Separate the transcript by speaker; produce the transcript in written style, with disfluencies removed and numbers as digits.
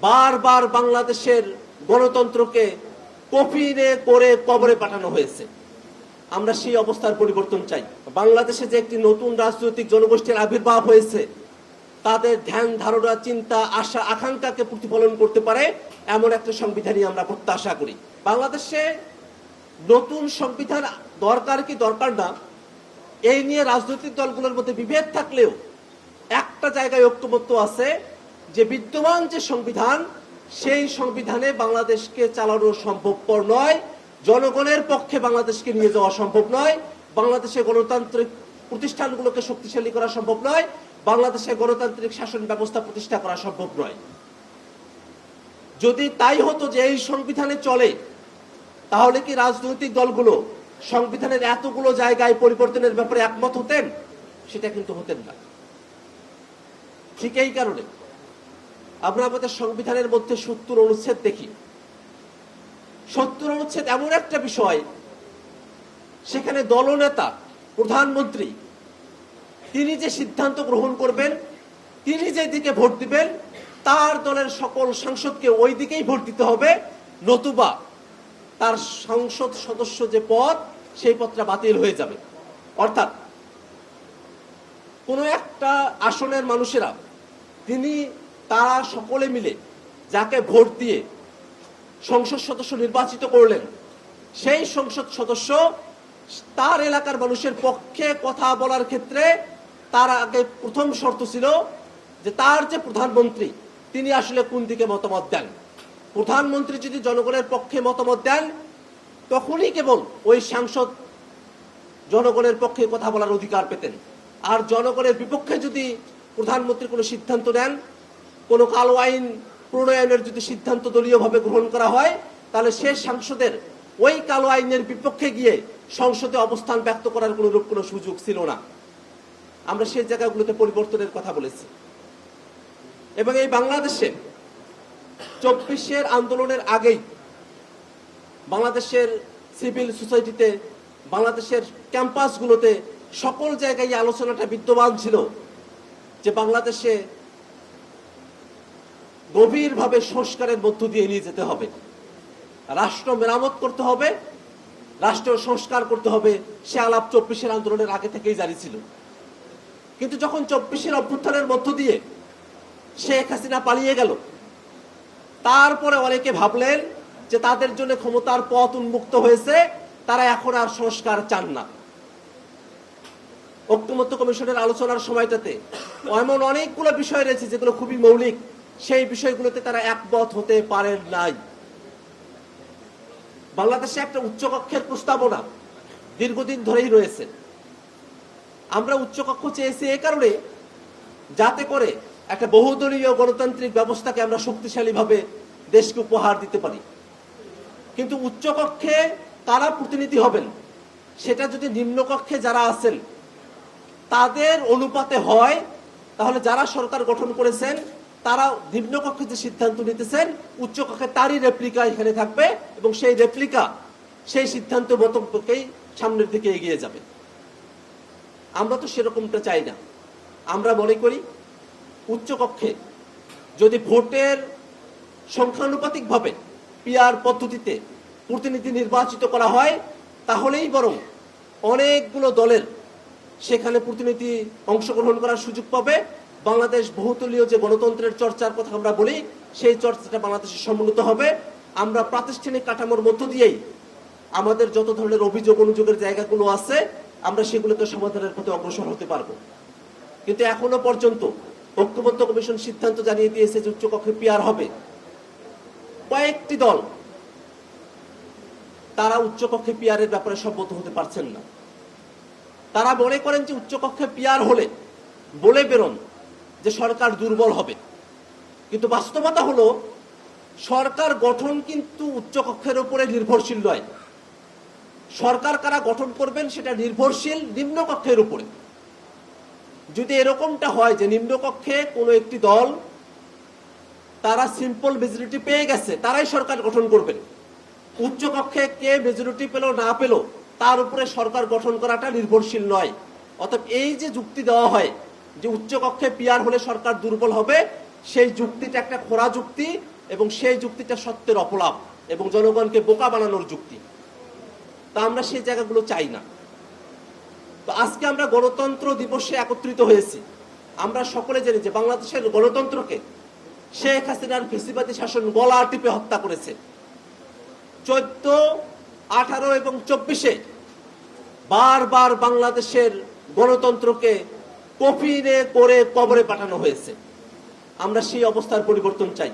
Speaker 1: বারবার বাংলাদেশের গণতন্ত্রকে কফিনে করে কবরে পাঠানো হয়েছে। আমরা সেই অবস্থার পরিবর্তন চাই। বাংলাদেশে যে একটি নতুন রাজনৈতিক জনগোষ্ঠীর আবির্ভাব হয়েছে, তাদের ধ্যান ধারণা, চিন্তা, আশা, আকাঙ্ক্ষাকে প্রতিফলন করতে পারে এমন একটা সংবিধানই আমরা প্রত্যাশা করি। বাংলাদেশে নতুন সংবিধান দরকার কি দরকার না, এই নিয়ে রাজনৈতিক দলগুলোর মধ্যে বিভেদ থাকলেও একটা জায়গায় ঐক্যমত্য আছে যে বিদ্যমান যে সংবিধান, সেই সংবিধানে বাংলাদেশকে চালানো সম্ভবপর নয়, জনগণের পক্ষে বাংলাদেশকে নিয়ে যাওয়া সম্ভব নয়, বাংলাদেশের গণতান্ত্রিক প্রতিষ্ঠানগুলোকে শক্তিশালী করা সম্ভব নয়, বাংলাদেশের গণতান্ত্রিক শাসন ব্যবস্থা প্রতিষ্ঠা করা সম্ভব নয়। যদি তাই হতো যে এই সংবিধানে চলে, তাহলে কি রাজনৈতিক দলগুলো সংবিধানের এতগুলো জায়গায় পরিবর্তনের ব্যাপারে একমত হতেন? সেটা কিন্তু হতেন না। ঠিক এই কারণে আমরা আমাদের সংবিধানের মধ্যে ৭০ অনুচ্ছেদ দেখি। ৭০ অনুচ্ছেদ এমন একটা বিষয়, সেখানে দলনেতা, প্রধানমন্ত্রী তিনি যে সিদ্ধান্ত গ্রহণ করবেন, তিনি যে দিকে ভোট দিবেন, তার দলের সকল সাংসদকে ওই দিকেই ভোট দিতে হবে, নতুবা তার সংসদ সদস্য যে পদ, সেই পদটা বাতিল হয়ে যাবে। অর্থাৎ কোন একটা আসনের মানুষেরা তারা সকলে মিলে যাকে ভোট দিয়ে সংসদ সদস্য নির্বাচিত করলেন, সেই সংসদ সদস্য তার এলাকার মানুষের পক্ষে কথা বলার ক্ষেত্রে তার আগে প্রথম শর্ত ছিল যে তার যে প্রধানমন্ত্রী, তিনি আসলে কোন দিকে মতামত দেন। প্রধানমন্ত্রী যদি জনগণের পক্ষে মতামত দেন, তখনই কেবল ওই সাংসদ জনগণের পক্ষে কথা বলার অধিকার পেতেন। আর জনগণের বিপক্ষে যদি প্রধানমন্ত্রী কোনো সিদ্ধান্ত নেন, কোনো কালো আইন প্রণয়নের যদি সিদ্ধান্ত দলীয়ভাবে গ্রহণ করা হয়, তাহলে সে সাংসদের ওই কালো আইনের বিপক্ষে গিয়ে সংসদে অবস্থান ব্যক্ত করার কোনো সুযোগ ছিল না। আমরা সেই জায়গাগুলোতে পরিবর্তনের কথা বলেছি। এবং এই বাংলাদেশে ২৪-এর আন্দোলনের আগেই বাংলাদেশের সিভিল সোসাইটিতে, বাংলাদেশের ক্যাম্পাসগুলোতে সকল জায়গায় আলোচনাটা বিদ্যমান ছিল যে বাংলাদেশে গভীরভাবে সংস্কারের মধ্য দিয়ে নিয়ে যেতে হবে, রাষ্ট্র মেরামত করতে হবে, রাষ্ট্র সংস্কার করতে হবে। সে আলাপ ২৪-এর আন্দোলনের আগে থেকেই জারি ছিল। কিন্তু যখন ২৪-এর অভ্যুত্থানের মধ্য দিয়ে শেখ হাসিনা পালিয়ে গেল, তারপরে অনেকে ভাবলেন যে তাদের জন্য ক্ষমতার পথ উন্মুক্ত হয়েছে, তারা এখন আর সংস্কার চান না। ঐক্যমত্য কমিশনের আলোচনার সময়টাতে এমন অনেকগুলো বিষয় রয়েছে যেগুলো খুবই মৌলিক, সেই বিষয়গুলোতে তারা একমত হতে পারেন নাই। বাংলাদেশে একটা উচ্চকক্ষের প্রস্তাবনা দীর্ঘদিন ধরেই রয়েছে। আমরা উচ্চকক্ষ চেয়েছি এ কারণে, যাতে করে একটা বহুদলীয় গণতান্ত্রিক ব্যবস্থাকে আমরা শক্তিশালীভাবে দেশকে উপহার দিতে পারি। কিন্তু উচ্চকক্ষে কারা প্রতিনিধি হবেন, সেটা যদি নিম্নকক্ষে যারা আছেন তাদের অনুপাতে হয়, তাহলে যারা সরকার গঠন করেছেন তারা নিম্নকক্ষে যে সিদ্ধান্ত নিতেছেন, উচ্চকক্ষে তারই রেপ্লিকা এখানে থাকবে এবং সেই রেপ্লিকা সেই সিদ্ধান্ত মতকেই সামনের দিকে এগিয়ে যাবে। আমরা তো সেরকমটা চাই না। আমরা মনে করি উচ্চকক্ষে যদি ভোটের সংখ্যানুপাতিকভাবে পিআর পদ্ধতিতে প্রতিনিধি নির্বাচিত করা হয়, তাহলেই বরং অনেকগুলো দলের সেখানে প্রতিনিধি অংশগ্রহণ করার সুযোগ পাবে। বাংলাদেশ বহুদলীয় যে গণতন্ত্রের চর্চার কথা আমরা বলি, সেই চর্চাটা বাংলাদেশে সমুন্নত হবে। আমরা প্রাতিষ্ঠানিক কাঠামোর মধ্য দিয়েই আমাদের যত ধরনের অভিযোগ অনুযোগের জায়গাগুলো আছে, আমরা সেগুলোতে সমাধানের পথে অগ্রসর হতে পারবো। কিন্তু এখনো পর্যন্ত ঐক্যমত্য কমিশন সিদ্ধান্ত জানিয়ে দিয়েছে যে উচ্চকক্ষে পিআর হবে। কয়েকটি দল তারা উচ্চকক্ষে পিআরের ব্যাপারে সম্মত হতে পারছেন না। তারা মনে করেন যে উচ্চকক্ষে পিআর হলে বলে বেরোন যে সরকার দুর্বল হবে। কিন্তু বাস্তবতা হলো সরকার গঠন কিন্তু উচ্চকক্ষের উপরে নির্ভরশীল নয়। সরকার কারা গঠন করবেন সেটা নির্ভরশীল নিম্নকক্ষের উপরে। যদি এরকমটা হয় যে নিম্নকক্ষে কোনো একটি দল তারা সিম্পল মেজরিটি পেয়ে গেছে, তারাই সরকার গঠন করবেন, উচ্চকক্ষে কে মেজরিটি পেল না পেল তার উপরে সরকার গঠন করাটা নির্ভরশীল নয়। অতএব এই যে যুক্তি দেওয়া হয় যে উচ্চকক্ষে পিআর হলে সরকার দুর্বল হবে, সেই যুক্তিটা একটা খোঁড়া যুক্তি। এবং সেই যুক্তিটা সত্যের অপলাপ এবং জনগণকে বোকা বানানোর যুক্তি। তা আমরা সেই জায়গাগুলো চাই না। তো আজকে আমরা গণতন্ত্র দিবসে একত্রিত হয়েছি। আমরা সকলে জানি যে বাংলাদেশের গণতন্ত্রকে শেখ হাসিনার ফেসিবাদী শাসন গলা টিপে হত্যা করেছে। 14, 18 এবং 24-এ বারবার বাংলাদেশের গণতন্ত্রকে কফিনে করে কবরে পাঠানো হয়েছে। আমরা সেই অবস্থার পরিবর্তন চাই।